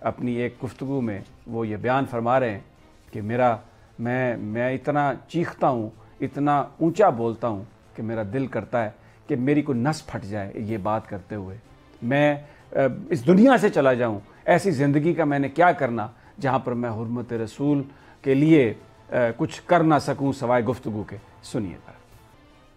اپنی ایک گفتگو میں وہ یہ بیان فرما رہے ہیں کہ میں اتنا چیختا ہوں، اتنا اونچا بولتا ہوں کہ میرا دل کرتا ہے کہ میری کوئی نس پھٹ جائے یہ بات کرتے ہوئے، میں اس دنیا سے چلا جاؤں، ایسی زندگی کا میں نے کیا کرنا جہاں پر میں حرمت رسول کے لیے کچھ کر نہ سکوں سوائے گفتگو کے۔ سنیے ذرا،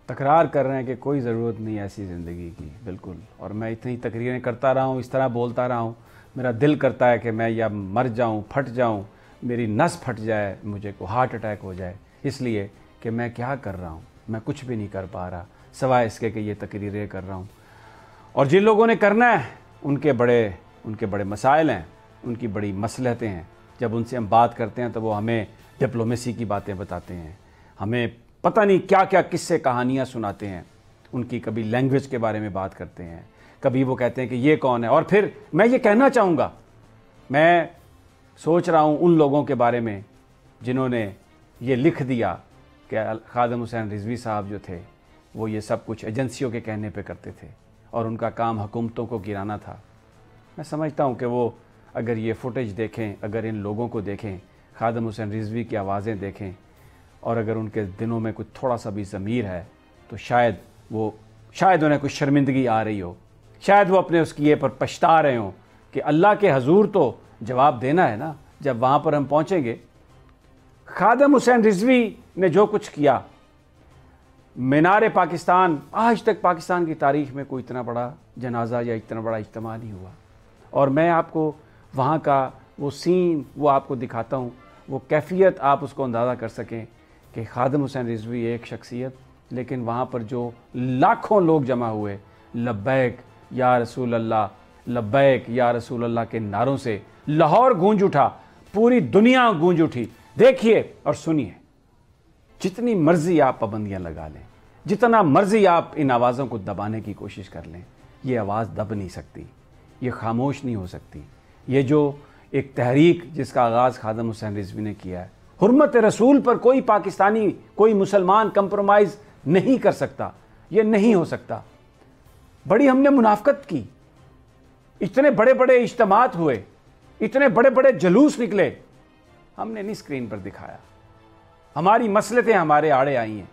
تکرار کر رہے ہیں کہ کوئی ضرورت نہیں ایسی زندگی کی، بالکل، اور میں اتنی تقریریں کرتا رہا ہوں، اس طرح بولتا رہا ہوں، میرا دل کرتا ہے کہ میں یا مر جاؤں، پھٹ جاؤں، میری نس پھٹ جائے، مجھے کو ہارٹ اٹیک ہو جائے، اس لیے کہ میں کیا کر رہا ہوں، میں کچھ بھی نہیں کر پا رہا سوائے اس کے کہ یہ تقریریں کر رہا ہوں۔ اور جن لوگوں نے کرنا ہے ان کے بڑے مسائل ہیں، ان کی بڑی مصلحتیں ہیں، جب ان سے ہم بات کرتے ہیں تو وہ ہمیں ڈپلومیسی کی باتیں بتاتے ہیں، ہمیں پتہ نہیں کیا کیا قصے کہانیاں سناتے ہیں، ان کی کبھی لینگویج کے بارے میں بات کرتے ہیں، کبھی وہ کہتے ہیں کہ یہ کون ہے۔ اور پھر میں یہ کہنا چاہوں گا، میں سوچ رہا ہوں ان لوگوں کے بارے میں جنہوں نے یہ لکھ دیا کہ خادم حسین رضوی صاحب جو تھے وہ یہ سب کچھ ایجنسیوں کے کہنے پہ کرتے تھے اور ان کا کام حکومتوں کو گرانا تھا۔ میں سمجھتا ہوں کہ وہ اگر یہ فوٹیج دیکھیں، اگر ان لوگوں کو دیکھیں، خادم حسین رضوی کی آوازیں دیکھیں، اور اگر ان کے دنوں میں کچھ تھوڑا سا بھی ضمیر ہے تو شاید انہیں کچھ شرمندگی آ رہی ہو، شاید وہ اپنے اس کیے پر پچھتا رہے ہوں کہ اللہ کے حضور تو جواب دینا ہے نا جب وہاں پر ہم پہنچیں گے۔ خادم حسین رضوی نے جو کچھ کیا، مینار پاکستان، آج تک پاکستان کی تاریخ میں کوئی اتنا بڑا جنازہ یا اتنا بڑا اجتماع نہیں ہوا، اور میں آپ کو وہاں کا وہ سین وہ آپ کو دکھاتا ہوں، وہ کیفیت آپ اس کو اندازہ کر سکیں کہ خادم حسین رضوی ایک شخصیت، لیکن وہاں پر جو لاکھوں لوگ جمع ہوئے، لبیک یا رسول اللہ، لبیک یا رسول اللہ کے نعروں سے لاہور گونج اٹھا، پوری دنیا گونج اٹھی۔ دیکھیے اور سنیے، جتنی مرضی آپ پابندیاں لگا لیں، جتنا مرضی آپ ان آوازوں کو دبانے کی کوشش کر لیں، یہ آواز دب نہیں سکتی، یہ خاموش نہیں ہو سکتی۔ یہ جو ایک تحریک جس کا آغاز خادم حسین رضوی نے کیا ہے، حرمت رسول پر کوئی پاکستانی، کوئی مسلمان کمپرومائز نہیں کر سکتا، یہ نہیں ہو سکتا۔ بڑی ہم نے منافقت کی، اتنے بڑے بڑے اجتماعات ہوئے، اتنے بڑے بڑے جلوس نکلے، ہم نے نہیں اسکرین پر دکھایا، ہماری مصلحتیں ہمارے آڑے آئی ہیں،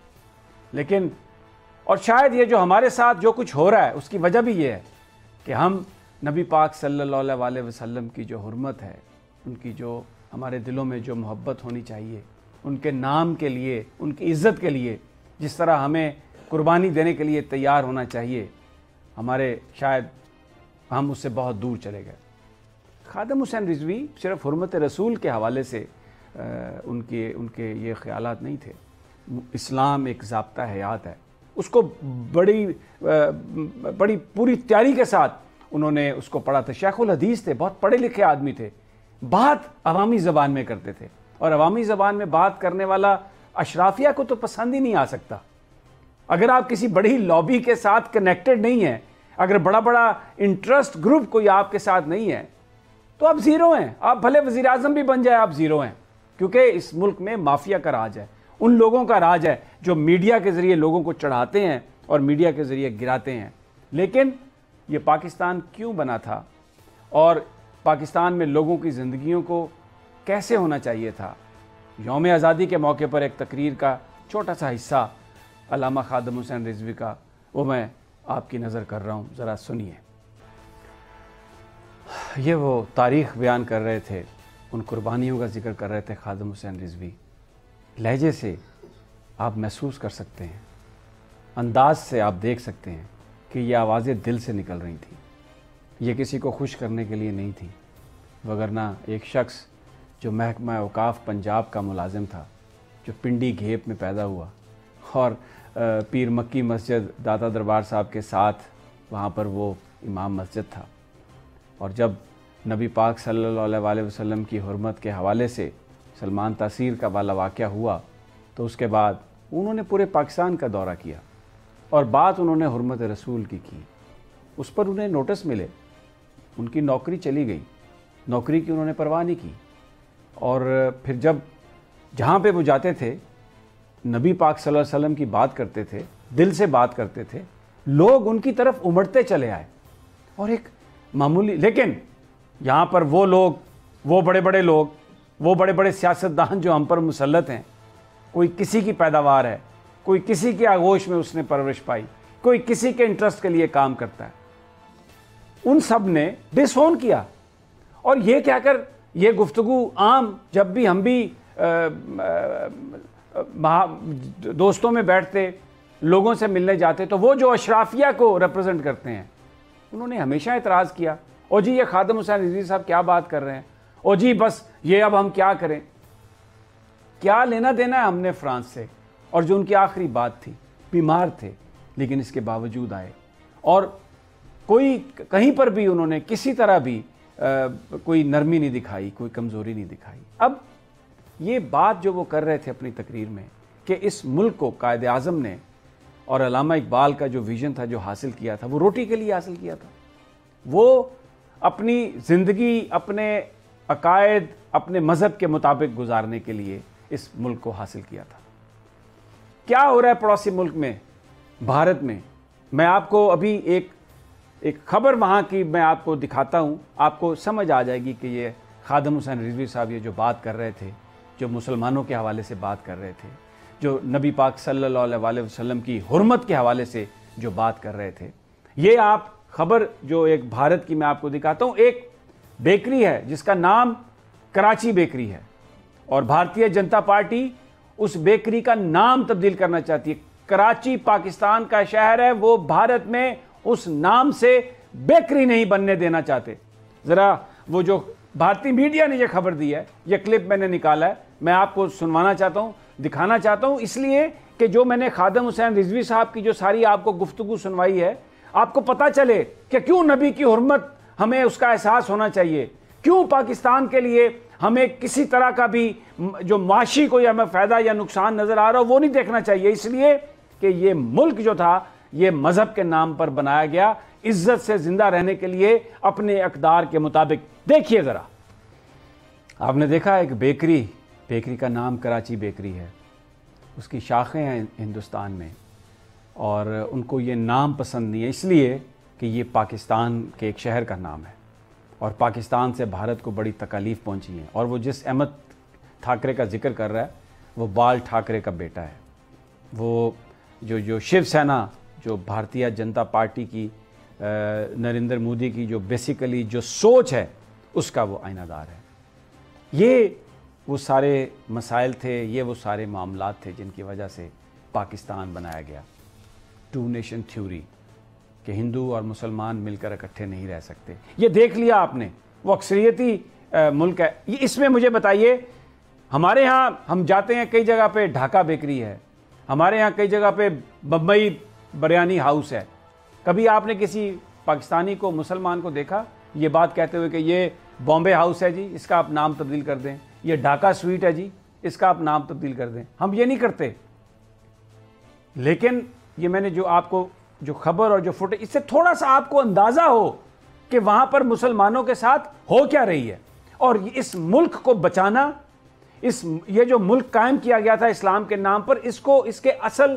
لیکن اور شاید یہ جو ہمارے ساتھ جو کچھ ہو رہا ہے اس کی وجہ بھی یہ ہے کہ ہم نبی پاک صلی اللہ علیہ وسلم کی جو حرمت ہے، ان کی جو ہمارے دلوں میں جو محبت ہونی چاہیے، ان کے نام کے لیے، ان کی عزت کے لیے جس طرح ہمیں قربانی دینے کے لیے تیار ہونا چاہیے، شاید ہم اس سے بہت دور چلے گئے۔ خادم حسین رضوی صرف حرمت رسول کے حوالے سے ان کے یہ خیالات نہیں تھے۔ اسلام ایک ضابطہ حیات ہے، اس کو بڑی پوری تیاری کے ساتھ انہوں نے اس کو پڑھا تھا۔ شیخ الحدیث تھے، بہت پڑھے لکھے آدمی تھے، بات عوامی زبان میں کرتے تھے، اور عوامی زبان میں بات کرنے والا اشرافیہ کو تو پسند ہی نہیں آ سکتا۔ اگر آپ کسی بڑی لابی کے ساتھ کنیکٹڈ نہیں ہیں، اگر بڑا انٹرسٹ گروپ کوئی آپ کے ساتھ نہیں ہے تو آپ زیرو ہیں۔ آپ بھلے وزیر اعظم بھی بن جائے، آپ زیرو ہیں، کیونکہ اس ملک میں مافیا کا راج ہے، ان لوگوں کا راج ہے جو میڈیا کے ذریعے لوگوں کو چڑھاتے ہیں اور میڈیا کے ذریعے گراتے ہیں۔ لیکن یہ پاکستان کیوں بنا تھا اور پاکستان میں لوگوں کی زندگیوں کو کیسے ہونا چاہیے تھا، یوم آزادی کے موقع پر ایک تقریر کا چھوٹا سا حصہ علامہ خادم حسین رضوی کا وہ میں آپ کی نظر کر رہا ہوں، ذرا سنیے۔ یہ وہ تاریخ بیان کر رہے تھے، ان قربانیوں کا ذکر کر رہے تھے خادم حسین رضوی۔ لہجے سے آپ محسوس کر سکتے ہیں، انداز سے آپ دیکھ سکتے ہیں کہ یہ آوازیں دل سے نکل رہی تھیں، یہ کسی کو خوش کرنے کے لیے نہیں تھیں، وگرنہ ایک شخص جو محکمہ اوقاف پنجاب کا ملازم تھا، جو پنڈی گھیپ میں پیدا ہوا اور پیر مکی مسجد داتا دربار صاحب کے ساتھ وہاں پر وہ امام مسجد تھا، اور جب نبی پاک صلی اللہ علیہ وسلم کی حرمت کے حوالے سے سلمان تاثیر کا والا واقعہ ہوا تو اس کے بعد انہوں نے پورے پاکستان کا دورہ کیا اور بات انہوں نے حرمت رسول کی اس پر انہیں نوٹس ملے، ان کی نوکری چلی گئی، نوکری کی انہوں نے پرواہ نہیں کی، اور پھر جب جہاں پہ وہ جاتے تھے نبی پاک صلی اللہ علیہ وسلم کی بات کرتے تھے، دل سے بات کرتے تھے، لوگ ان کی طرف امڑتے چلے آئے، اور ایک معمولی لیکن یہاں پر وہ لوگ، وہ بڑے بڑے لوگ، وہ بڑے بڑے سیاستدان جو ہم پر مسلط ہیں، کوئی کسی کی پیداوار ہے، کوئی کسی کی آغوش میں اس نے پرورش پائی، کوئی کسی کے انٹرسٹ کے لیے کام کرتا ہے، ان سب نے ڈس اون کیا. اور یہ کہہ کر یہ گفتگو عام، جب بھی ہم بھی دوستوں میں بیٹھتے، لوگوں سے ملنے جاتے، تو وہ جو اشرافیہ کو ریپرزینٹ کرتے ہیں انہوں نے ہمیشہ اعتراض کیا، او جی یہ خادم حسین رضوی صاحب کیا بات کر رہے ہیں، او جی بس یہ اب ہم کیا کریں. کیا لینا دینا ہے ہم نے فرانس سے؟ اور جو ان کی آخری بات تھی، بیمار تھے لیکن اس کے باوجود آئے، اور کوئی کہیں پر بھی انہوں نے کسی طرح بھی کوئی نرمی نہیں دکھائی، کوئی کمزوری نہیں دکھائی. اب یہ بات جو وہ کر رہے تھے اپنی تقریر میں کہ اس ملک کو قائد اعظم نے اور علامہ اقبال کا جو ویژن تھا، جو حاصل کیا تھا، وہ روٹی کے لیے حاصل کیا تھا. وہ اپنی زندگی اپنے عقائد، اپنے مذہب کے مطابق گزارنے کے لیے اس ملک کو حاصل کیا تھا. کیا ہو رہا ہے پڑوسی ملک میں، بھارت میں؟ میں آپ کو ابھی ایک خبر وہاں کی میں آپ کو دکھاتا ہوں، آپ کو سمجھ آ جائے گی کہ یہ خادم حسین رضوی صاحب یہ جو بات کر رہے تھے، جو مسلمانوں کے حوالے سے بات کر رہے تھے، جو نبی پاک صلی اللہ علیہ وسلم کی حرمت کے حوالے سے جو بات کر رہے تھے. یہ آپ خبر جو ایک بھارت کی میں آپ کو دکھاتا ہوں. ایک بیکری ہے جس کا نام کراچی بیکری ہے، اور بھارتیہ جنتا پارٹی اس بیکری کا نام تبدیل کرنا چاہتی ہے. کراچی پاکستان کا شہر ہے، وہ بھارت میں اس نام سے بیکری نہیں بننے دینا چاہتے. ذرا وہ جو بھارتی میڈیا نے یہ خبر دی ہے، یہ کلپ میں نے نکالا ہے، میں آپ کو سنوانا چاہتا ہوں، دکھانا چاہتا ہوں، اس لیے کہ جو میں نے خادم حسین رضوی صاحب کی جو ساری آپ کو گفتگو سنوائی ہے، آپ کو پتہ چلے کہ کیوں نبی کی حرمت ہمیں اس کا احساس ہونا چاہیے، کیوں پاکستان کے لیے ہمیں کسی طرح کا بھی جو معاشی کوئی ہمیں فائدہ یا نقصان نظر آ رہا ہو وہ نہیں دیکھنا چاہیے. اس لیے کہ یہ ملک جو تھا یہ مذہب کے نام پر بنایا گیا، عزت سے زندہ رہنے کے لیے اپنے اقدار کے مطابق. دیکھیے ذرا، آپ نے دیکھا ایک بیکری کا نام کراچی بیکری ہے، اس کی شاخیں ہیں ہندوستان میں، اور ان کو یہ نام پسند نہیں ہے اس لیے کہ یہ پاکستان کے ایک شہر کا نام ہے، اور پاکستان سے بھارت کو بڑی تکالیف پہنچی ہیں. اور وہ جس احمد ٹھاکرے کا ذکر کر رہا ہے وہ بال ٹھاکرے کا بیٹا ہے، وہ جو شیو سینا، جو بھارتیہ جنتا پارٹی کی، نریندر مودی کی جو بیسیکلی جو سوچ ہے اس کا وہ آئینہ دار ہے. یہ وہ سارے مسائل تھے، یہ وہ سارے معاملات تھے جن کی وجہ سے پاکستان بنایا گیا. ٹو نیشن تھیوری، کہ ہندو اور مسلمان مل کر اکٹھے نہیں رہ سکتے. یہ دیکھ لیا آپ نے، وہ اکثریتی ملک ہے. اس میں مجھے بتائیے، ہمارے ہاں ہم جاتے ہیں کئی جگہ پہ ڈھاکہ بیکری ہے، ہمارے ہاں کئی جگہ پہ بمبئی بریانی ہاؤس ہے. کبھی آپ نے کسی پاکستانی کو، مسلمان کو دیکھا یہ بات کہتے ہوئے کہ یہ بامبے ہاؤس ہے جی، اس کا آپ نام تبدیل کر دیں، یہ ڈھاکہ سویٹ ہے جی، اس کا آپ نام تبدیل کر دیں؟ ہم یہ نہیں کرتے. لیکن یہ میں نے جو آپ کو جو خبر اور جو فوٹیج، اس سے تھوڑا سا آپ کو اندازہ ہو کہ وہاں پر مسلمانوں کے ساتھ ہو کیا رہی ہے. اور اس ملک کو بچانا، یہ جو ملک قائم کیا گیا تھا اسلام کے نام پر، اس کو اس کے اصل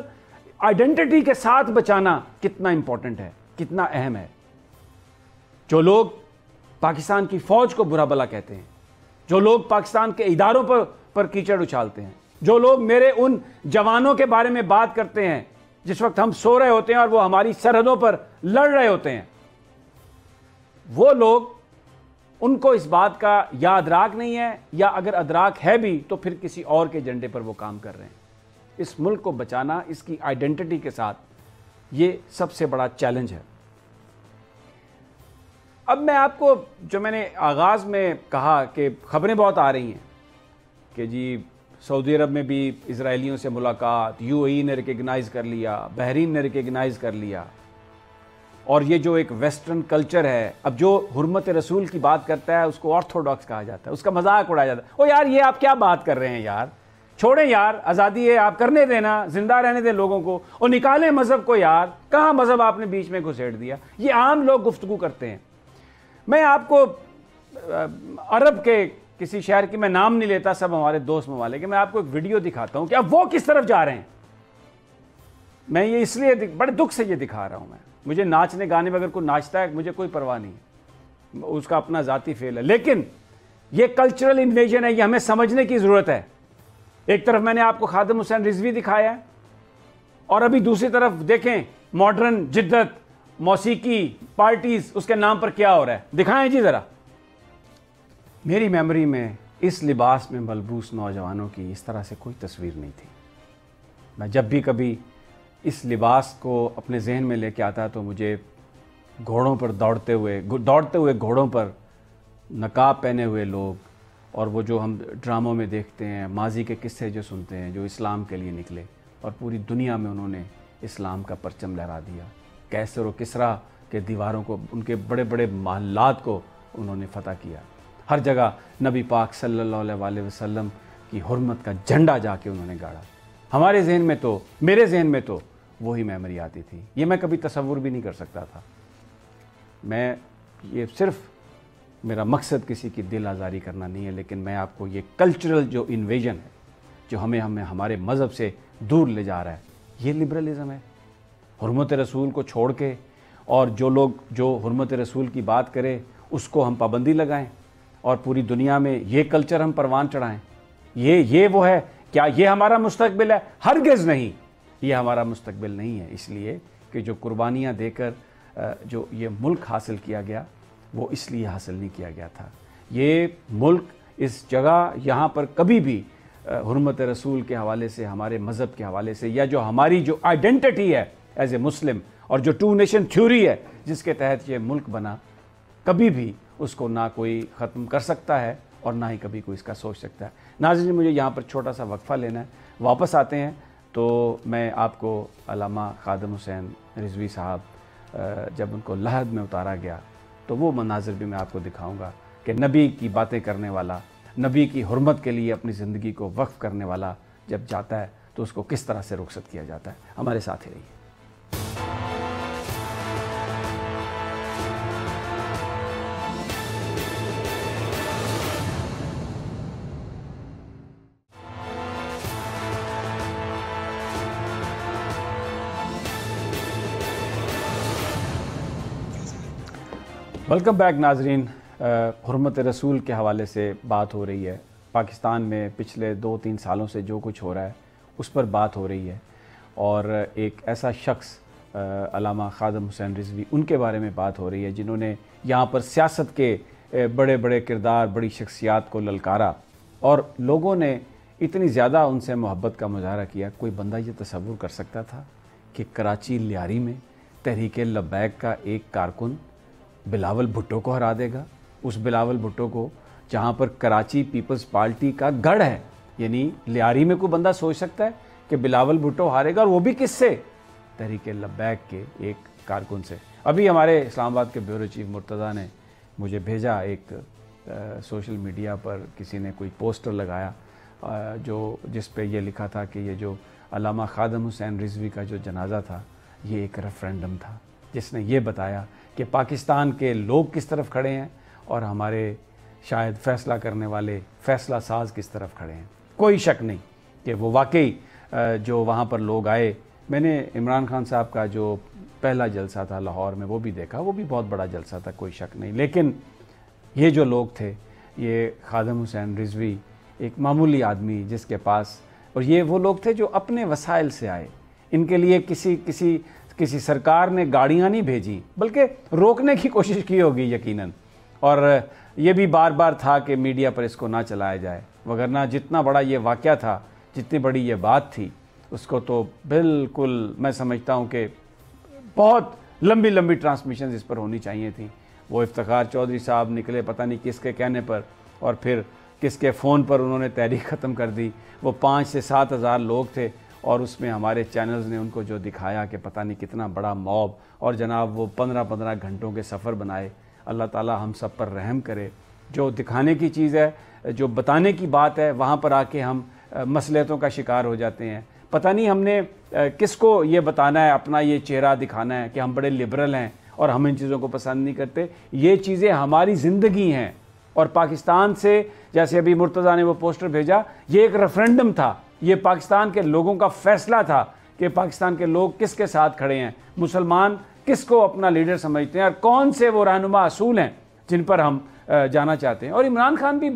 آئیڈینٹی کے ساتھ بچانا کتنا امپورٹنٹ ہے، کتنا اہم ہے. جو لوگ پاکستان کی فوج کو برا بلا کہتے ہیں، جو لوگ پاکستان کے اداروں پر کیچڑ اچھالتے ہیں، جو لوگ میرے ان جوانوں کے بارے میں بات کرتے ہیں جس وقت ہم سو رہے ہوتے ہیں اور وہ ہماری سرحدوں پر لڑ رہے ہوتے ہیں، وہ لوگ، ان کو اس بات کا یا ادراک نہیں ہے، یا اگر ادراک ہے بھی تو پھر کسی اور کے ایجنڈے پر وہ کام کر رہے ہیں. اس ملک کو بچانا اس کی آئیڈینٹی کے ساتھ یہ سب سے بڑا چیلنج ہے. اب میں آپ کو، جو میں نے آغاز میں کہا کہ خبریں بہت آ رہی ہیں کہ جی سعودی عرب میں بھی اسرائیلیوں سے ملاقات، یو اے ای نے ریکگنائز کر لیا، بحرین نے ریکگنائز کر لیا، اور یہ جو ایک ویسٹرن کلچر ہے، اب جو حرمت رسول کی بات کرتا ہے اس کو آرتھوڈاکس کہا جاتا ہے، اس کا مذاق اڑایا جاتا ہے. او یار یہ آپ کیا بات کر رہے ہیں یار، چھوڑیں یار، آزادی ہے، آپ کرنے دینا، زندہ رہنے دیں لوگوں کو، اور نکالیں مذہب کو یار، کہاں مذہب آپ نے بیچ میں گھسیٹ دیا. یہ عام لوگ گفتگو کرتے ہیں. میں آپ کو عرب کے کسی شہر کی میں نام نہیں لیتا، سب ہمارے دوست ممالک، میں آپ کو ایک ویڈیو دکھاتا ہوں کہ اب وہ کس طرف جا رہے ہیں. میں یہ اس لیے بڑے دکھ سے یہ دکھا رہا ہوں. مجھے ناچنے گانے میں اگر کوئی ناچتا ہے مجھے کوئی پرواہ نہیں ہے، اس کا اپنا ذاتی فعل ہے، لیکن یہ کلچرل انویژن ہے، یہ ہمیں سمجھنے کی ضرورت ہے۔ ایک طرف میں نے آپ کو خادم حسین رضوی دکھایا ہے، اور ابھی دوسری طرف دیکھیں ماڈرن جدت، موسیقی، پارٹیز، اس کے نام پر کیا ہو رہا ہے، دکھائیں جی ذرا۔ میری میموری میں اس لباس میں ملبوس نوجوانوں کی اس طرح سے کوئی تصویر نہیں تھی۔ میں جب بھی کبھی اس لباس کو اپنے ذہن میں لے کے آتا تو مجھے گھوڑوں پر دوڑتے ہوئے گھوڑوں پر نقاب پہنے ہوئے لوگ، اور وہ جو ہم ڈراموں میں دیکھتے ہیں، ماضی کے قصے جو سنتے ہیں، جو اسلام کے لیے نکلے اور پوری دنیا میں انہوں نے اسلام کا پرچم لہرا دیا، کیسر و کسریٰ کے دیواروں کو، ان کے بڑے بڑے محلات کو انہوں نے فتح کیا، ہر جگہ نبی پاک صلی اللہ علیہ وسلم کی حرمت کا جھنڈا جا کے انہوں نے گاڑا۔ ہمارے ذہن میں تو، میرے ذہن میں تو وہی میموری آتی تھی، یہ میں کبھی تصور بھی نہیں کر سکتا تھا۔ میں یہ صرف میرا مقصد کسی کی دل آزاری کرنا نہیں ہے، لیکن میں آپ کو یہ کلچرل جو انویژن ہے، جو ہمیں ہمارے مذہب سے دور لے جا رہا ہے، یہ لبرلزم ہے۔ حرمت رسول کو چھوڑ کے، اور جو لوگ جو حرمت رسول کی بات کرے اس کو ہم پابندی لگائیں، اور پوری دنیا میں یہ کلچر ہم پروان چڑھائیں، یہ وہ ہے؟ کیا یہ ہمارا مستقبل ہے؟ ہرگز نہیں، یہ ہمارا مستقبل نہیں ہے۔ اس لیے کہ جو قربانیاں دے کر جو یہ ملک حاصل کیا گیا، وہ اس لیے حاصل نہیں کیا گیا تھا۔ یہ ملک، اس جگہ، یہاں پر کبھی بھی حرمت رسول کے حوالے سے، ہمارے مذہب کے حوالے سے، یا جو ہماری جو آئیڈینٹی ہے ایز اے مسلم، اور جو ٹو نیشن تھیوری ہے جس کے تحت یہ ملک بنا، کبھی بھی اس کو نہ کوئی ختم کر سکتا ہے اور نہ ہی کبھی کوئی اس کا سوچ سکتا ہے۔ ناظرین، مجھے یہاں پر چھوٹا سا وقفہ لینا ہے، واپس آتے ہیں تو میں آپ کو علامہ خادم حسین رضوی صاحب جب ان کو لحد میں اتارا گیا تو وہ مناظر بھی میں آپ کو دکھاؤں گا کہ نبی کی باتیں کرنے والا، نبی کی حرمت کے لیے اپنی زندگی کو وقف کرنے والا جب جاتا ہے تو اس کو کس طرح سے رخصت کیا جاتا ہے۔ ہمارے ساتھ ہی رہیے۔ ویلکم بیک ناظرین۔ حرمت رسول کے حوالے سے بات ہو رہی ہے، پاکستان میں پچھلے 2-3 سالوں سے جو کچھ ہو رہا ہے اس پر بات ہو رہی ہے، اور ایک ایسا شخص علامہ خادم حسین رضوی، ان کے بارے میں بات ہو رہی ہے جنہوں نے یہاں پر سیاست کے بڑے بڑے کردار، بڑی شخصیات کو للکارا، اور لوگوں نے اتنی زیادہ ان سے محبت کا مظاہرہ کیا۔ کوئی بندہ یہ تصور کر سکتا تھا کہ کراچی لیاری میں تحریک لبیک کا ایک کارکن بلاول بھٹو کو ہرا دے گا؟ اس بلاول بھٹو کو، جہاں پر کراچی پیپلز پارٹی کا گڑھ ہے، یعنی لیاری میں کوئی بندہ سوچ سکتا ہے کہ بلاول بھٹو ہارے گا، اور وہ بھی کس سے؟ تحریک لبیک کے ایک کارکن سے۔ ابھی ہمارے اسلام آباد کے بیورو چیف مرتضیٰ نے مجھے بھیجا، ایک سوشل میڈیا پر کسی نے کوئی پوسٹر لگایا جس پہ یہ لکھا تھا کہ یہ جو علامہ خادم حسین رضوی کا جو جنازہ تھا، یہ ایک ریفرینڈم تھا جس نے یہ بتایا کہ پاکستان کے لوگ کس طرف کھڑے ہیں اور ہمارے شاید فیصلہ کرنے والے فیصلہ ساز کس طرف کھڑے ہیں۔ کوئی شک نہیں کہ وہ واقعی جو وہاں پر لوگ آئے، میں نے عمران خان صاحب کا جو پہلا جلسہ تھا لاہور میں وہ بھی دیکھا، وہ بھی بہت بڑا جلسہ تھا، کوئی شک نہیں، لیکن یہ جو لوگ تھے، یہ خادم حسین رضوی ایک معمولی آدمی جس کے پاس، اور یہ وہ لوگ تھے جو اپنے وسائل سے آئے، ان کے لیے کسی سرکار نے گاڑیاں نہیں بھیجی، بلکہ روکنے کی کوشش کی ہوگی یقیناً، اور یہ بھی بار بار تھا کہ میڈیا پر اس کو نہ چلایا جائے، وگرنہ جتنا بڑا یہ واقعہ تھا، جتنی بڑی یہ بات تھی، اس کو تو بالکل میں سمجھتا ہوں کہ بہت لمبی ٹرانسمیشنز اس پر ہونی چاہیے تھیں۔ وہ افتخار چودھری صاحب نکلے پتہ نہیں کس کے کہنے پر، اور پھر کس کے فون پر انہوں نے تحریک ختم کر دی۔ وہ 5 سے 7 ہزار لوگ تھے، اور اس میں ہمارے چینلز نے ان کو جو دکھایا کہ پتہ نہیں کتنا بڑا موب، اور جناب وہ 15 گھنٹوں کے سفر بنائے۔ اللہ تعالی ہم سب پر رحم کرے۔ جو دکھانے کی چیز ہے، جو بتانے کی بات ہے، وہاں پر آ کے ہم مصلحتوں کا شکار ہو جاتے ہیں۔ پتہ نہیں ہم نے کس کو یہ بتانا ہے، اپنا یہ چہرہ دکھانا ہے کہ ہم بڑے لبرل ہیں اور ہم ان چیزوں کو پسند نہیں کرتے۔ یہ چیزیں ہماری زندگی ہیں، اور پاکستان سے، جیسے ابھی مرتضیٰ نے وہ پوسٹر بھیجا، یہ ایک ریفرینڈم تھا، یہ پاکستان کے لوگوں کا فیصلہ تھا کہ پاکستان کے لوگ کس کے ساتھ کھڑے ہیں، مسلمان کس کو اپنا لیڈر سمجھتے ہیں، اور کون سے وہ رہنما اصول ہیں جن پر ہم جانا چاہتے ہیں. اور عمران خان بھی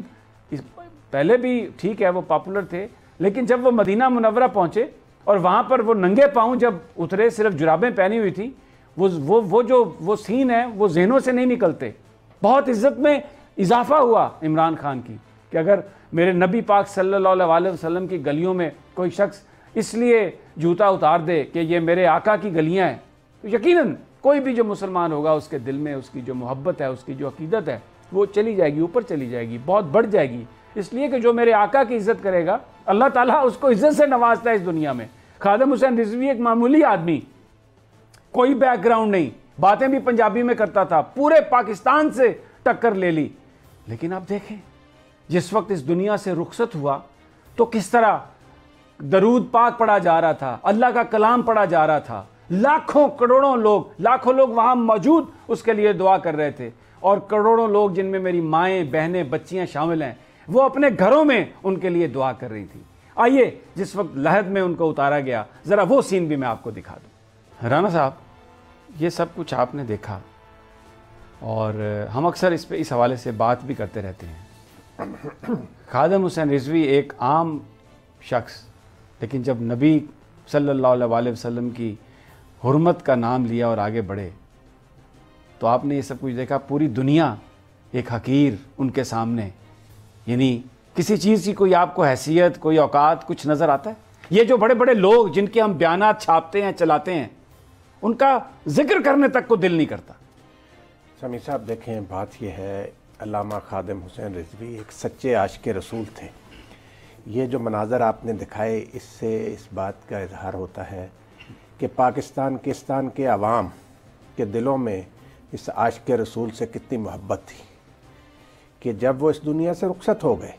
پہلے بھی ٹھیک ہے وہ پاپولر تھے، لیکن جب وہ مدینہ منورہ پہنچے اور وہاں پر وہ ننگے پاؤں جب اترے، صرف جرابیں پہنی ہوئی تھیں، وہ سین ہے وہ ذہنوں سے نہیں نکلتے. بہت عزت میں اضافہ ہوا عمران خان کی کہ اگر میرے نبی پاک صلی اللہ علیہ وسلم کی گلیوں میں کوئی شخص اس لیے جوتا اتار دے کہ یہ میرے آقا کی گلیاں ہیں، تو یقیناً کوئی بھی جو مسلمان ہوگا اس کے دل میں اس کی جو محبت ہے، اس کی جو عقیدت ہے، وہ چلی جائے گی، اوپر چلی جائے گی، بہت بڑھ جائے گی. اس لیے کہ جو میرے آقا کی عزت کرے گا اللہ تعالیٰ اس کو عزت سے نوازتا ہے اس دنیا میں. خادم حسین رضوی ایک معمولی آدمی، کوئی بیک گراؤنڈ نہیں، باتیں بھی پنجابی میں کرتا تھا، پورے پاکستان سے ٹکر لے لی. لیکن آپ دیکھیں جس وقت اس دنیا سے رخصت ہوا تو کس طرح درود پاک پڑھا جا رہا تھا، اللہ کا کلام پڑھا جا رہا تھا. لاکھوں کروڑوں لوگ وہاں موجود اس کے لیے دعا کر رہے تھے، اور کروڑوں لوگ جن میں میری مائیں، بہنیں، بچیاں شامل ہیں، وہ اپنے گھروں میں ان کے لیے دعا کر رہی تھی. آئیے جس وقت لحد میں ان کو اتارا گیا ذرا وہ سین بھی میں آپ کو دکھا دوں. رانا صاحب یہ سب کچھ آپ نے دیکھا، اور ہم اکثر اس حوالے سے بات بھی کرتے رہتے ہیں. خادم حسین رضوی ایک عام شخص، لیکن جب نبی صلی اللہ علیہ وسلم کی حرمت کا نام لیا اور آگے بڑھے تو آپ نے یہ سب کچھ دیکھا. پوری دنیا ایک حقیر ان کے سامنے، یعنی کسی چیز کی کوئی آپ کو حیثیت، کوئی اوقات کچھ نظر آتا ہے؟ یہ جو بڑے بڑے لوگ جن کے ہم بیانات چھاپتے ہیں، چلاتے ہیں، ان کا ذکر کرنے تک کو دل نہیں کرتا. سمیع صاحب دیکھیں، بات یہ ہے علامہ خادم حسین رضوی ایک سچے عاشق رسول تھے. یہ جو مناظر آپ نے دکھائے اس سے اس بات کا اظہار ہوتا ہے کہ پاکستان کے عوام کے دلوں میں اس عاشق رسول سے کتنی محبت تھی کہ جب وہ اس دنیا سے رخصت ہو گئے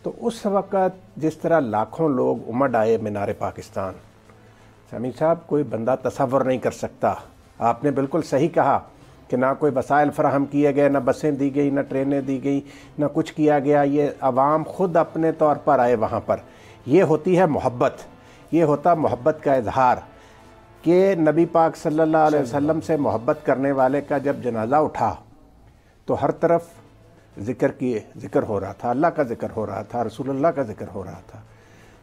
تو اس وقت جس طرح لاکھوں لوگ امڈ آئے مینار پاکستان. سمیع صاحب کوئی بندہ تصور نہیں کر سکتا. آپ نے بالکل صحیح کہا کہ نہ کوئی وسائل فراہم کیے گئے، نہ بسیں دی گئی، نہ ٹرینیں دی گئی، نہ کچھ کیا گیا. یہ عوام خود اپنے طور پر آئے وہاں پر. یہ ہوتی ہے محبت، یہ ہوتا محبت کا اظہار کہ نبی پاک صلی اللہ علیہ وسلم سے محبت کرنے والے کا جب جنازہ اٹھا تو ہر طرف ذکر ہو رہا تھا، اللہ کا ذکر ہو رہا تھا، رسول اللہ کا ذکر ہو رہا تھا.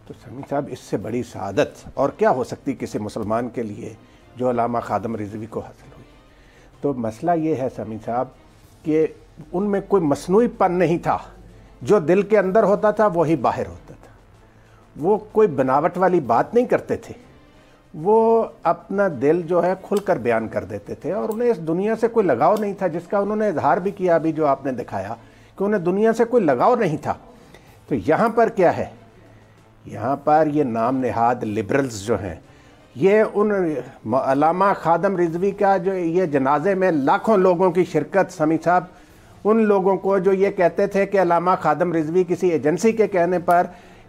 تو سمیع صاحب اس سے بڑی سعادت اور کیا ہو سکتی کسی مسلمان کے لیے جو علامہ خادم رضوی کو حاصل ہوئی. تو مسئلہ یہ ہے سمیع صاحب کہ ان میں کوئی مصنوعی پن نہیں تھا. جو دل کے اندر ہوتا تھا وہی باہر ہوتا تھا. وہ کوئی بناوٹ والی بات نہیں کرتے تھے، وہ اپنا دل جو ہے کھل کر بیان کر دیتے تھے، اور انہیں اس دنیا سے کوئی لگاؤ نہیں تھا، جس کا انہوں نے اظہار بھی کیا ابھی جو آپ نے دکھایا کہ انہیں دنیا سے کوئی لگاؤ نہیں تھا. تو یہاں پر کیا ہے، یہاں پر یہ نام نہاد لبرلز جو ہیں، یہ ان علامہ خادم رضوی کا جو یہ جنازے میں لاکھوں لوگوں کی شرکت، سمیع صاحب ان لوگوں کو جو یہ کہتے تھے کہ علامہ خادم رضوی کسی ایجنسی کے کہنے پر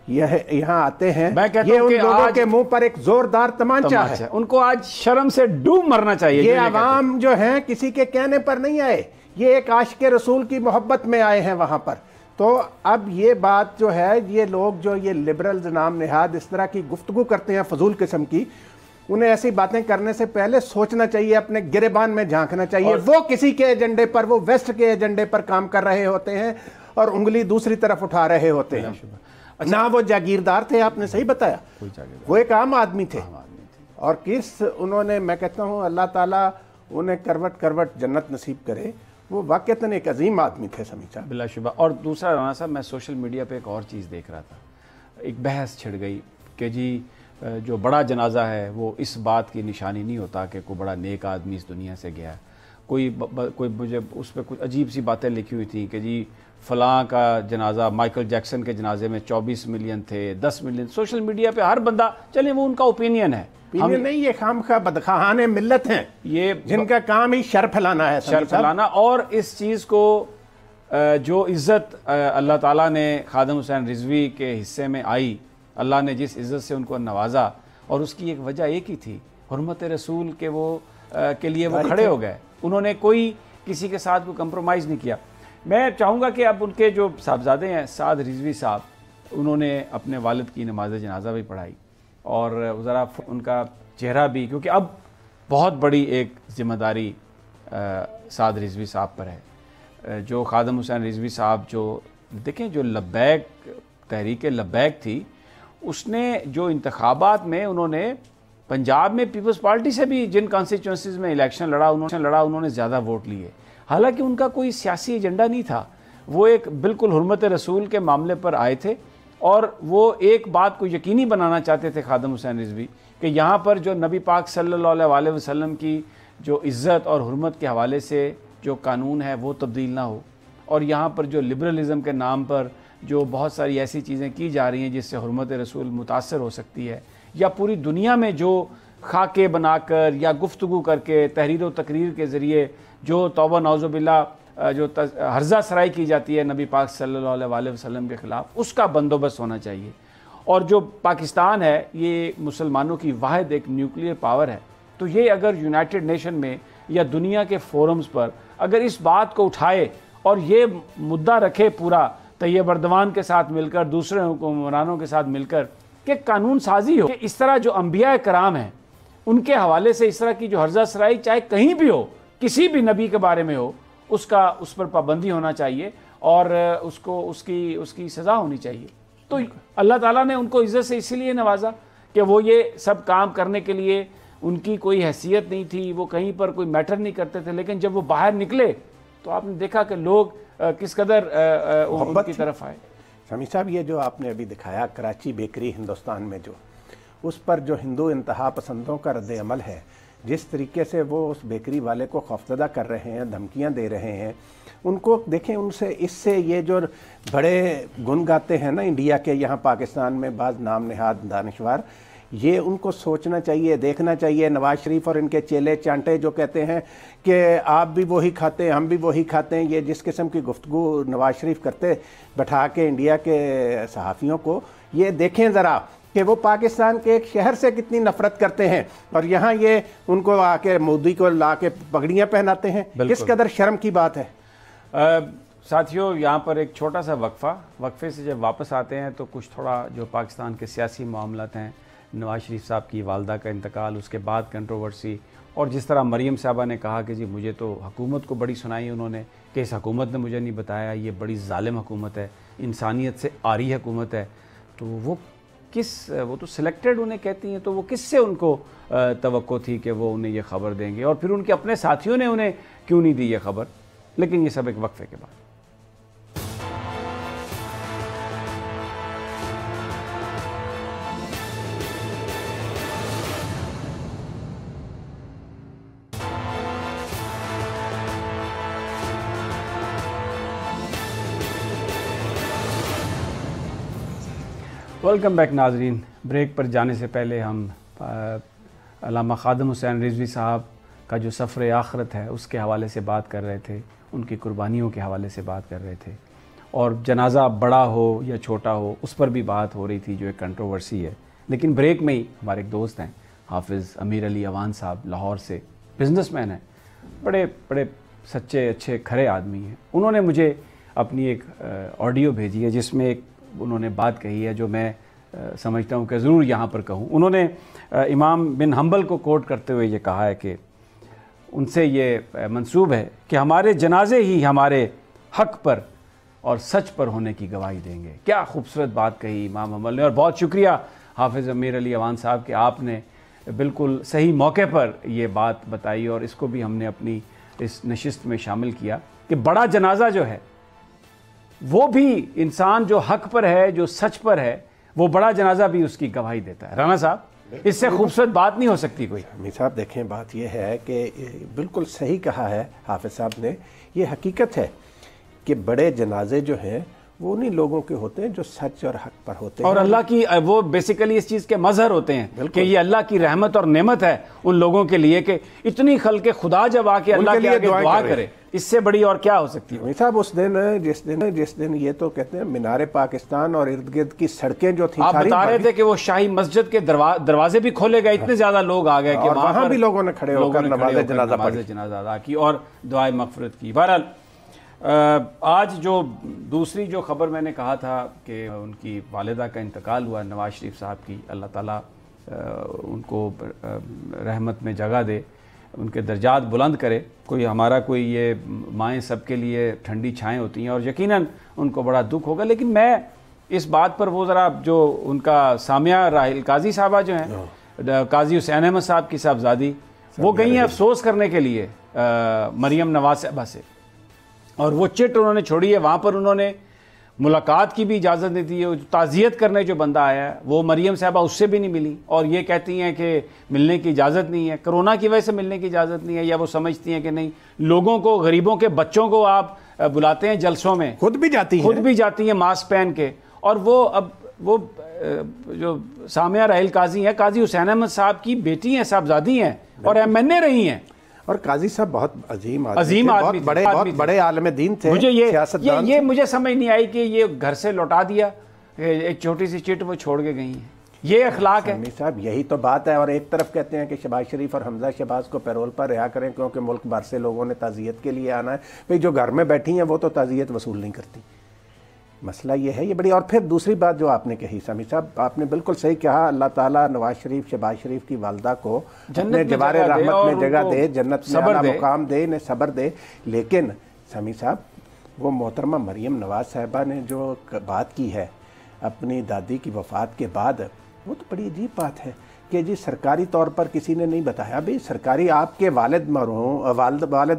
یہاں آتے ہیں، یہ ان لوگوں کے منہ پر ایک زوردار تمانچہ ہے. ان کو آج شرم سے ڈوب مرنا چاہیے. یہ عوام جو ہیں کسی کے کہنے پر نہیں آئے، یہ ایک عاشق رسول کی محبت میں آئے ہیں وہاں پر. تو اب یہ بات جو ہے، یہ لوگ جو یہ لبرلز نام نہاد اس طرح کی گفتگو کرتے ہیں فضول قسم کی، انہیں ایسی باتیں کرنے سے پہلے سوچنا چاہیے، اپنے گریبان میں جھانکنا چاہیے. وہ کسی کے ایجنڈے پر، وہ ویسٹ کے ایجنڈے پر کام کر رہے ہوتے ہیں اور انگلی دوسری طرف اٹھا رہے ہوتے ہیں. نہ وہ جاگیردار تھے، آپ نے صحیح بتایا، وہ ایک عام آدمی تھے. اور انہوں نے، میں کہتا ہوں اللہ تعالیٰ انہیں کروٹ کروٹ جنت نصیب کرے. وہ واقعتاً ایک عظیم آدمی تھے سمیع صاحب. بلا شبہ. اور دوسرا رانا صاحب، میں سوشل میڈیا پہ ایک اور چیز دیکھ رہا تھا، ایک بحث چھڑ گئی کہ جی جو بڑا جنازہ ہے وہ اس بات کی نشانی نہیں ہوتا کہ کوئی بڑا نیک آدمی اس دنیا سے گیا ہے. کوئی مجھے اس پہ کچھ عجیب سی باتیں لکھی ہوئی تھیں کہ جی فلاں کا جنازہ، مائیکل جیکسن کے جنازے میں 24 ملین تھے، 10 ملین. سوشل میڈیا پہ ہر بندہ، چلیں وہ ان کا اوپینین ہے، نہیں، یہ خامخواہ بدخواہان ملت ہیں، یہ جن کا کام ہی شر پھیلانا ہے، شر پھیلانا. اور اس چیز کو جو عزت اللہ تعالیٰ نے خادم حسین رضوی کے حصے میں آئی، اللہ نے جس عزت سے ان کو نوازا، اور اس کی ایک وجہ ایک ہی تھی، حرمت رسول کے لیے وہ کھڑے ہو گئے. انہوں نے کوئی کسی کے ساتھ کوئی کمپرومائز نہیں کیا. میں چاہوں گا کہ اب ان کے جو صاحبزادے ہیں سعد رضوی صاحب، انہوں نے اپنے والد کی نماز جنازہ بھی پڑھائی، اور ذرا ان کا چہرہ بھی، کیونکہ اب بہت بڑی ایک ذمہ داری سعد رضوی صاحب پر ہے. جو خادم حسین رضوی صاحب جو دیکھیں جو لبیک تحریک لبیک تھی، اس نے جو انتخابات میں انہوں نے پنجاب میں پیپلز پارٹی سے بھی جن کانسٹیچوئنسیز میں الیکشن لڑا انہوں نے زیادہ ووٹ لیے، حالانکہ ان کا کوئی سیاسی ایجنڈا نہیں تھا، وہ ایک بالکل حرمت رسول کے معاملے پر آئے تھے اور وہ ایک بات کو یقینی بنانا چاہتے تھے خادم حسین رضوی کہ یہاں پر جو نبی پاک صلی اللہ علیہ وسلم کی جو عزت اور حرمت کے حوالے سے جو قانون ہے وہ تبدیل نہ ہو، اور یہاں پر جو لبرلزم کے نام پر جو بہت ساری ایسی چیزیں کی جا رہی ہیں جس سے حرمت رسول متاثر ہو سکتی ہے، یا پوری دنیا میں جو خاکے بنا کر یا گفتگو کر کے تحریر و تقریر کے ذریعے جو توبہ نعوذ باللہ جو ہرزہ سرائی کی جاتی ہے نبی پاک صلی اللہ علیہ وسلم کے خلاف، اس کا بندوبست ہونا چاہیے۔ اور جو پاکستان ہے یہ مسلمانوں کی واحد ایک نیوکلیئر پاور ہے، تو یہ اگر یونائٹڈ نیشن میں یا دنیا کے فورمز پر اگر اس بات کو اٹھائے اور یہ مدعا رکھے پورا طیب اردوان کے ساتھ مل کر، دوسرے حکمرانوں کے ساتھ مل کر، کہ قانون سازی ہو کہ اس طرح جو انبیاء کرام ہیں ان کے حوالے سے اس طرح کی جو ہرزہ سرائی چاہے کہیں بھی ہو، کسی بھی نبی کے بارے میں ہو، اس پر پابندی ہونا چاہیے اور اس کی سزا ہونی چاہیے۔ تو اللہ تعالیٰ نے ان کو عزت سے اسی لیے نوازا کہ وہ یہ سب کام کرنے کے لیے ان کی کوئی حیثیت نہیں تھی، وہ کہیں پر کوئی میٹر نہیں کرتے تھے، لیکن جب وہ باہر نکلے تو آپ نے دیکھا کہ لوگ کس قدر ان کی طرف آئے۔ شمی صاحب، یہ جو آپ نے ابھی دکھایا کراچی بیکری ہندوستان میں جو اس پر جو ہندو انتہا پسندوں کا رد عمل ہے، جس طریقے سے وہ اس بیکری والے کو خوفزدہ کر رہے ہیں، دھمکیاں دے رہے ہیں، ان کو دیکھیں، اس سے یہ جو بڑے گن گاتے ہیں نا انڈیا کے یہاں پاکستان میں بعض نام نہاد دانشور، یہ ان کو سوچنا چاہیے، دیکھنا چاہیے۔ نواز شریف اور ان کے چیلے چانٹے جو کہتے ہیں کہ آپ بھی وہی کھاتے ہیں ہم بھی وہی کھاتے ہیں، یہ جس قسم کی گفتگو نواز شریف کرتے بٹھا کے انڈیا کے صحافیوں کو، یہ دیکھیں ذرا کہ وہ پاکستان کے ایک شہر سے کتنی نفرت کرتے ہیں، اور یہاں یہ ان کو آ کے مودی کو لا کے پگڑیاں پہناتے ہیں۔ کس قدر شرم کی بات ہے۔ ساتھیوں، یہاں پر ایک چھوٹا سا وقفے سے جب واپس آتے ہیں تو کچھ تھوڑا جو پاکستان کے سیاسی معاملات ہیں، نواز شریف صاحب کی والدہ کا انتقال، اس کے بعد کنٹروورسی، اور جس طرح مریم صاحبہ نے کہا کہ جی مجھے تو حکومت کو بڑی سنائی انہوں نے کہ اس حکومت نے مجھے نہیں بتایا، یہ بڑی ظالم حکومت ہے، انسانیت سے عاری حکومت ہے، تو وہ تو سلیکٹڈ انہیں کہتی ہیں، تو وہ کس سے ان کو توقع تھی کہ وہ انہیں یہ خبر دیں گے، اور پھر ان کے اپنے ساتھیوں نے انہیں کیوں نہیں دی یہ خبر۔ لیکن یہ سب ایک وقفے کے بعد۔ ویلکم بیک ناظرین۔ بریک پر جانے سے پہلے ہم علامہ خادم حسین رضوی صاحب کا جو سفر آخرت ہے اس کے حوالے سے بات کر رہے تھے، ان کی قربانیوں کے حوالے سے بات کر رہے تھے، اور جنازہ بڑا ہو یا چھوٹا ہو اس پر بھی بات ہو رہی تھی جو ایک کنٹروورسی ہے۔ لیکن بریک میں ہی ہمارے ایک دوست ہیں حافظ امیر علی اوان صاحب، لاہور سے بزنس مین ہیں، بڑے بڑے سچے اچھے کھرے آدمی ہیں۔ انہوں نے مجھے اپنی ایک آڈیو بھیجی ہے جس میں ایک انہوں نے بات کہی ہے جو میں سمجھتا ہوں کہ ضرور یہاں پر کہوں۔ انہوں نے امام بن حنبل کو کوٹ کرتے ہوئے یہ کہا ہے کہ ان سے یہ منسوب ہے کہ ہمارے جنازے ہی ہمارے حق پر اور سچ پر ہونے کی گواہی دیں گے۔ کیا خوبصورت بات کہی امام حنبل نے، اور بہت شکریہ حافظ امیر علی اوان صاحب کہ آپ نے بالکل صحیح موقع پر یہ بات بتائی، اور اس کو بھی ہم نے اپنی اس نشست میں شامل کیا کہ بڑا جنازہ جو ہے وہ بھی انسان جو حق پر ہے، جو سچ پر ہے، وہ بڑا جنازہ بھی اس کی گواہی دیتا ہے۔ رانا صاحب، اس سے خوبصورت بات نہیں ہو سکتی کوئی۔ امیر صاحب دیکھیں، بات یہ ہے کہ بالکل صحیح کہا ہے حافظ صاحب نے، یہ حقیقت ہے کہ بڑے جنازے جو ہیں وہ انہی لوگوں کے ہوتے ہیں جو سچ اور حق پر ہوتے ہیں، اور اللہ کی وہ بیسیکلی اس چیز کے مظہر ہوتے ہیں کہ یہ اللہ کی رحمت اور نعمت ہے ان لوگوں کے لیے کہ اتنی خلق خدا جب آ کے اللہ کے آگے دعا کرے، اس سے بڑی اور کیا ہو سکتی ہے۔ امیر صاحب، اس دن جس دن یہ تو کہتے ہیں مینار پاکستان اور ارد گرد کی سڑکیں جو تھیں، آپ بتا رہے تھے کہ وہ شاہی مسجد کے دروازے بھی کھولے گئے، اتنے زیادہ لوگ آ گئے کہ وہاں بھی لوگوں نے کھڑے ہو کر نماز جنازہ ادا کی اور دعائے مغفرت کی۔ بہرحال آج جو دوسری جو خبر میں نے کہا تھا کہ ان کی والدہ کا انتقال ہوا، نواز شریف صاحب کی، اللہ تعالیٰ ان کو رحمت میں جگہ دے، ان کے درجات بلند کرے. کوئی ہمارا کوئی یہ مائیں سب کے لیے ٹھنڈی چھائیں ہوتی ہیں اور یقیناً ان کو بڑا دکھ ہوگا. لیکن میں اس بات پر وہ ذرا جو ان کا سامیہ راحل قاضی صاحبہ جو ہیں قاضی حسین احمد صاحب کی صاحبزادی وہ گئی ہیں افسوس کرنے کے لیے مریم نواز صاحبہ سے, اور وہ چٹ انہوں نے چھوڑی ہے. وہاں پر انہوں نے ملاقات کی بھی اجازت نہیں دی ہے. تعزیت کرنے جو بندہ آیا ہے وہ مریم صاحبہ اس سے بھی نہیں ملی اور یہ کہتی ہیں کہ ملنے کی اجازت نہیں ہے, کرونا کی وجہ سے ملنے کی اجازت نہیں ہے, یا وہ سمجھتی ہیں کہ نہیں لوگوں کو, غریبوں کے بچوں کو آپ بلاتے ہیں جلسوں میں, خود بھی جاتی ہیں ماسک پہن کے. اور وہ اب وہ جو سامیہ راحل قاضی ہیں قاضی حسین احمد صاحب کی بیٹی ہیں, صاحبزادی ہیں اور MNA رہی ہیں. اور قاضی صاحب بہت عظیم آدمی بہت بڑے عالم دین تھے. مجھے یہ مجھے سمجھ نہیں آئی کہ یہ گھر سے لوٹا دیا, ایک چھوٹی سی چٹ وہ چھوڑ کے گئی ہیں. یہ اخلاق ہے سمیع صاحب, یہی تو بات ہے. اور ایک طرف کہتے ہیں کہ شہباز شریف اور حمزہ شہباز کو پیرول پر رہا کریں کیونکہ ملک بھر سے لوگوں نے تعزیت کے لیے آنا ہے. بھئی جو گھر میں بیٹھی ہیں وہ تو تعزیت وصول نہیں کرتی. مسئلہ یہ ہے, یہ بڑی. اور پھر دوسری بات جو آپ نے کہی سمیع صاحب, آپ نے بالکل صحیح کہا. اللہ تعالیٰ نواز شریف, شہباز شریف کی والدہ کو اپنے جوار رحمت میں جگہ دے, جنت میں اعلیٰ مقام دے, انہیں صبر دے. لیکن سمیع صاحب وہ محترمہ مریم نواز صاحبہ نے جو بات کی ہے اپنی دادی کی وفات کے بعد, وہ تو بڑی عجیب بات ہے کہ جی سرکاری طور پر کسی نے نہیں بتایا. بھئی سرکاری آپ کے والد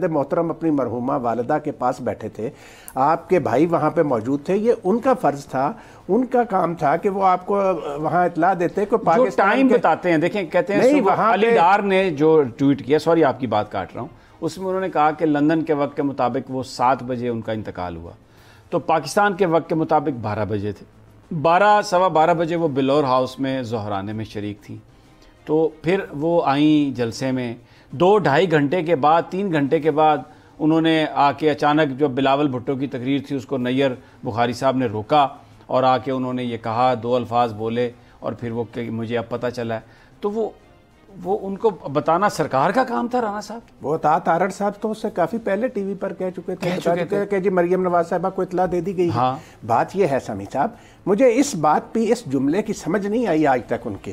محترم اپنی مرحومہ والدہ کے پاس بیٹھے تھے, آپ کے بھائی وہاں پہ موجود تھے, یہ ان کا فرض تھا, ان کا کام تھا کہ وہ آپ کو وہاں اطلاع دیتے کہ پاکستان ٹائم بتاتے ہیں. دیکھیں کہتے ہیں علی ڈار نے جو ٹویٹ کیا, سوری آپ کی بات کاٹ رہا ہوں, اس میں انہوں نے کہا کہ لندن کے وقت کے مطابق وہ 7 بجے ان کا انتقال ہوا, تو پاکستان کے وقت کے مطابق 12 بجے تھے. 12 بجے وہ بلور ہاؤس میں زہرانے میں شریک تھیں. تو پھر وہ آئیں جلسے میں, 2-2.5 گھنٹے کے بعد 3 گھنٹے کے بعد انہوں نے آ کے اچانک جو بلاول بھٹو کی تقریر تھی اس کو نیّر بخاری صاحب نے روکا اور آ کے انہوں نے یہ کہا, 2 الفاظ بولے اور پھر وہ کہ مجھے اب پتہ چلا ہے. تو وہ ان کو بتانا سرکار کا کام تھا. رانا صاحب, وہ عطا آرڑ صاحب تو اس سے کافی پہلے ٹی وی پر کہہ چکے تھے کہ جی مریم نواز صاحبہ کو اطلاع دے دی گئی. بات یہ ہے سمیع صاحب, مجھے اس بات پہ اس جملے کی سمجھ نہیں آئی آج تک ان کے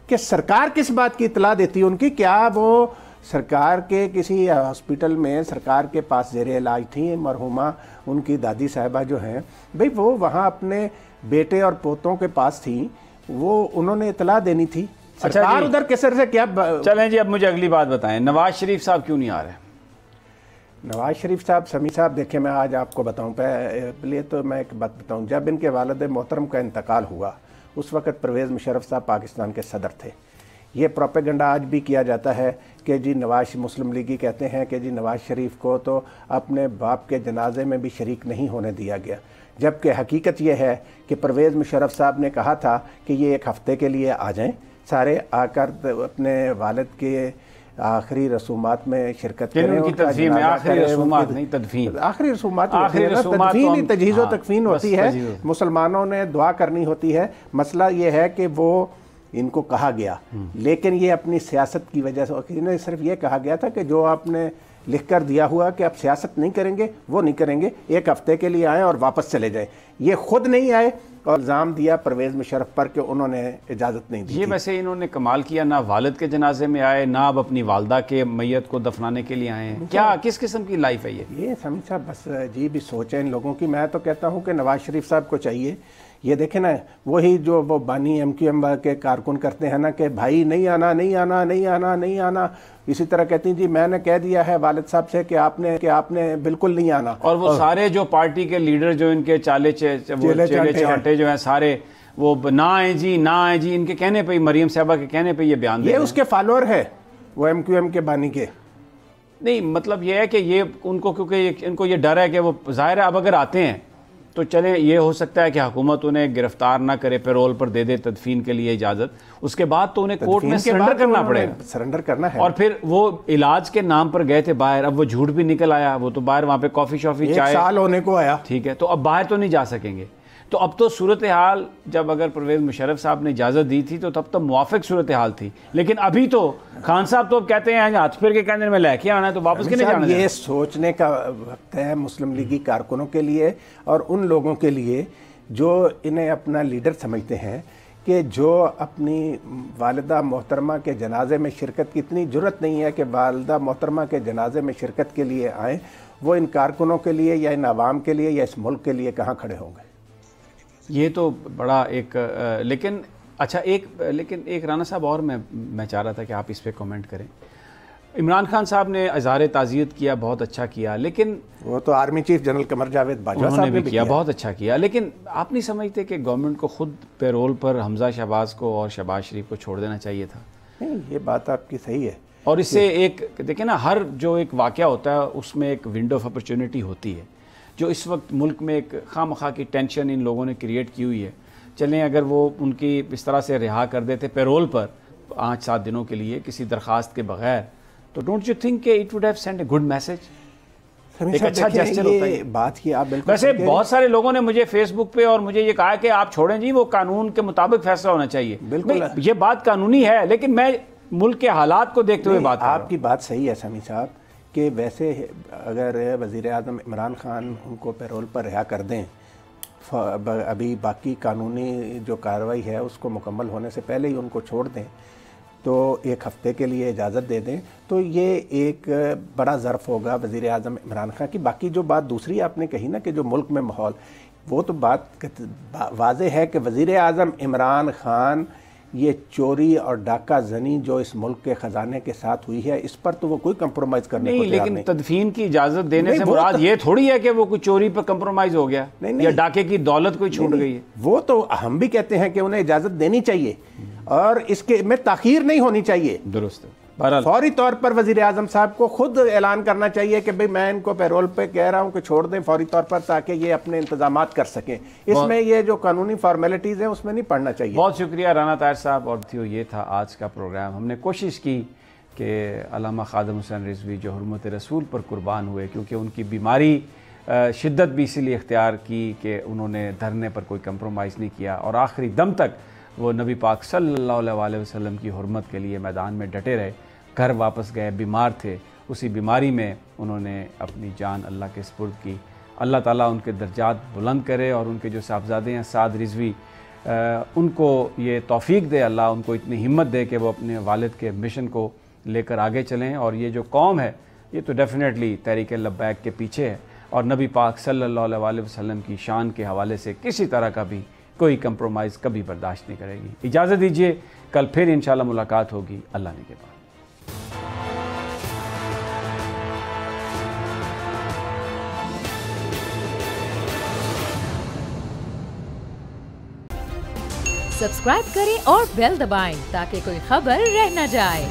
کہ سرکار کس بات کی اطلاع دیتی ہے ان کی. کیا وہ سرکار کے کسی ہاسپٹل میں سرکار کے پاس زیر علاج تھیں مرحومہ ان کی دادی صاحبہ جو ہیں, بھئی وہ وہاں اپنے بیٹے اور پوتوں کے پاس تھیں, وہ انہوں نے اطلاع دینی تھی. سرکار ادھر کسر سے کیا. چلیں جی اب مجھے اگلی بات بتائیں, نواز شریف صاحب کیوں نہیں آ رہے؟ نواز شریف صاحب, سمیع صاحب دیکھیں میں آج آپ کو بتاؤں پہلے تو میں ایک بات بتاؤں. جب ان کے والد محترم کا انتقال ہوا اس وقت پرویز مشرف صاحب پاکستان کے صدر تھے. یہ پروپیگنڈا آج بھی کیا جاتا ہے کہ جی مسلم لیگی کہتے ہیں کہ جی نواز شریف کو تو اپنے باپ کے جنازے میں بھی شریک نہیں ہونے دیا گیا, جبکہ حقیقت یہ ہے کہ پرویز مشرف صاحب نے کہا تھا کہ یہ 1 ہفتے کے لیے آ جائیں, سارے آ کر اپنے والد کے آخری رسومات میں شرکت کریں. ان کی تدفین میں آخری رسومات نہیں, تدفین آخری رسومات تدفین تجہیز و تکفین ہوتی ہے, مسلمانوں نے دعا کرنی ہوتی ہے. مسئلہ یہ ہے کہ وہ ان کو کہا گیا, لیکن یہ اپنی سیاست کی وجہ سے صرف یہ کہا گیا تھا کہ جو آپ نے لکھ کر دیا ہوا کہ آپ سیاست نہیں کریں گے وہ نہیں کریں گے, 1 ہفتے کے لیے آئیں اور واپس چلے جائیں. یہ خود نہیں آئے اور الزام دیا پرویز مشرف پر کہ انہوں نے اجازت نہیں دی. یہ ویسے انہوں نے کمال کیا, نہ والد کے جنازے میں آئے, نہ اب اپنی والدہ کے میت کو دفنانے کے لیے آئے ہیں. کیا کس قسم کی لائف ہے یہ سمیع صاحب؟ بس عجیب ہی سوچ ہے ان لوگوں کی. میں تو کہتا ہوں کہ نواز شریف صاحب کو چاہیے, یہ دیکھیں نا وہی جو وہ بانی MQM کے کارکن کرتے ہیں نا کہ بھائی نہیں آنا نہیں آنا نہیں آنا نہیں آنا, اسی طرح کہتی ہیں جی میں نے کہہ دیا ہے والد صاحب سے کہ آپ نے بالکل نہیں آنا. اور وہ سارے جو پارٹی کے لیڈر جو ان کے چیلے چانٹے جو ہیں سارے وہ نہ آئیں جی نہ آئیں جی, ان کے کہنے پہ, مریم صاحبہ کے کہنے پہ یہ بیان دے. یہ اس کے فالوور ہے وہ MQM کے بانی کے. نہیں مطلب یہ ہے کہ یہ ان کو کیونکہ ان کو یہ ڈر ہے کہ وہ ظاہر ہے اب اگر آتے ہیں تو چلیں یہ ہو سکتا ہے کہ حکومت انہیں گرفتار نہ کرے, پیرول پر دے دے تدفین کے لیے اجازت, اس کے بعد تو انہیں کورٹ میں سرنڈر کرنا پڑے گا. سرنڈر کرنا ہے. اور پھر وہ علاج کے نام پر گئے تھے باہر, اب وہ جھوٹ بھی نکل آیا, وہ تو باہر وہاں پہ کافی شافی چائے 1 سال ہونے کو آیا, ٹھیک ہے, تو اب باہر تو نہیں جا سکیں گے. تو اب تو صورتحال جب اگر پرویز مشرف صاحب نے اجازت دی تھی تو تب تو موافق صورتحال تھی, لیکن ابھی تو خان صاحب تو اب کہتے ہیں ہاتھ پھیر کے کہنے میں لے کے آنا ہے تو واپس کیوں نہیں جانا. یہ سوچنے کا وقت ہے مسلم لیگی کارکنوں کے لیے اور ان لوگوں کے لیے جو انہیں اپنا لیڈر سمجھتے ہیں کہ جو اپنی والدہ محترمہ کے جنازے میں شرکت کی اتنی جرت نہیں ہے کہ والدہ محترمہ کے جنازے میں شرکت کے لیے آئیں، وہ ان کارکنوں کے لیے یا ان عوام کے لیے یا اس ملک کے لیے کہاں کھڑے ہوں گے؟ یہ تو بڑا ایک لیکن ایک رانا صاحب اور میں چاہ رہا تھا کہ آپ اس پہ کامنٹ کریں. عمران خان صاحب نے اظہار تعزیت کیا، بہت اچھا کیا، لیکن وہ تو army chief general Qamar Javed Bajwa انہوں صاحب نے نے بھی کیا، بہت اچھا کیا، لیکن آپ نہیں سمجھتے کہ گورنمنٹ کو خود پیرول پر حمزہ شہباز کو اور شہباز شریف کو چھوڑ دینا چاہیے تھا؟ نہیں، یہ بات آپ کی صحیح ہے. اور اس سے ایک دیکھیں نا، ہر جو ایک واقعہ ہوتا ہے اس میں ایک ونڈو آف اپرچونٹی ہوتی ہے. جو اس وقت ملک میں ایک خواہ مخواہ کی ٹینشن ان لوگوں نے کریٹ کی ہوئی ہے، چلیں اگر وہ ان کی اس طرح سے رہا کر دیتے پیرول پر 5-7 دنوں کے لیے کسی درخواست کے بغیر، تو ڈونٹ یو تھنک کہ it would have send a good message? ایک اچھا جسچر ہوتا ہے. بات کی آپ بالکل. ویسے بہت سارے لوگوں نے مجھے فیس بک پہ اور مجھے یہ کہا کہ آپ چھوڑیں جی، وہ قانون کے مطابق فیصلہ ہونا چاہیے. بالکل یہ بات قانونی ہے، لیکن میں ملک کے حالات کو دیکھتے ہوئے بات کر رہا ہوں. آپ کی بات صحیح ہے سمیع صاحب کہ ویسے اگر وزیر اعظم عمران خان ان کو پیرول پر رہا کر دیں، ابھی باقی قانونی جو کارروائی ہے اس کو مکمل ہونے سے پہلے ہی ان کو چھوڑ دیں، تو 1 ہفتے کے لیے اجازت دے دیں، تو یہ ایک بڑا ظرف ہوگا وزیر اعظم عمران خان کی. باقی جو بات دوسری آپ نے کہی نا کہ جو ملک میں ماحول، وہ تو بات واضح ہے کہ وزیر اعظم عمران خان یہ چوری اور ڈاکہ زنی جو اس ملک کے خزانے کے ساتھ ہوئی ہے، اس پر تو وہ کوئی کمپرومائز کرنے کو تیار نہیں. لیکن تدفین کی اجازت دینے سے مراد یہ تھوڑی ہے کہ وہ کوئی چوری پر کمپرومائز ہو گیا یا ڈاکے کی دولت کوئی چھوٹ گئی ہے. وہ تو ہم بھی کہتے ہیں کہ انہیں اجازت دینی چاہیے اور اس کے میں تاخیر نہیں ہونی چاہیے. درست ہے. فوری طور پر وزیر اعظم صاحب کو خود اعلان کرنا چاہیے کہ بھئی میں ان کو پیرول پہ کہہ رہا ہوں کہ چھوڑ دیں فوری طور پر، تاکہ یہ اپنے انتظامات کر سکیں. اس میں یہ جو قانونی فارمیلٹیز ہیں اس میں نہیں پڑھنا چاہیے. بہت شکریہ رانا طاہر صاحب. اور یہ تھا آج کا پروگرام. ہم نے کوشش کی کہ علامہ خادم حسین رضوی جو حرمت رسول پر قربان ہوئے، کیونکہ ان کی بیماری شدت بھی اسی لیے اختیار کی کہ انہوں نے دھرنے پر کوئی کمپرومائز نہیں کیا، اور آخری دم تک وہ نبی پاک صلی اللہ علیہ وسلم کی حرمت کے لیے میدان میں ڈٹے رہے. گھر واپس گئے، بیمار تھے، اسی بیماری میں انہوں نے اپنی جان اللہ کے سپرد کی. اللہ تعالیٰ ان کے درجات بلند کرے، اور ان کے جو صاحبزادے ہیں سعد رضوی، ان کو یہ توفیق دے، اللہ ان کو اتنی ہمت دے کہ وہ اپنے والد کے مشن کو لے کر آگے چلیں. اور یہ جو قوم ہے یہ تو ڈیفینیٹلی تحریک لبیک کے پیچھے ہے، اور نبی پاک صلی اللہ علیہ وسلم کی شان کے حوالے سے کسی طرح کا بھی کوئی کمپرومائز کبھی برداشت نہیں کرے گی. اجازت دیجیے، کل پھر انشاءاللہ ملاقات ہوگی. اللہ نے کے بعد. سبسکرائب کریں اور بیل دبائیں تاکہ کوئی خبر رہ نہ جائے.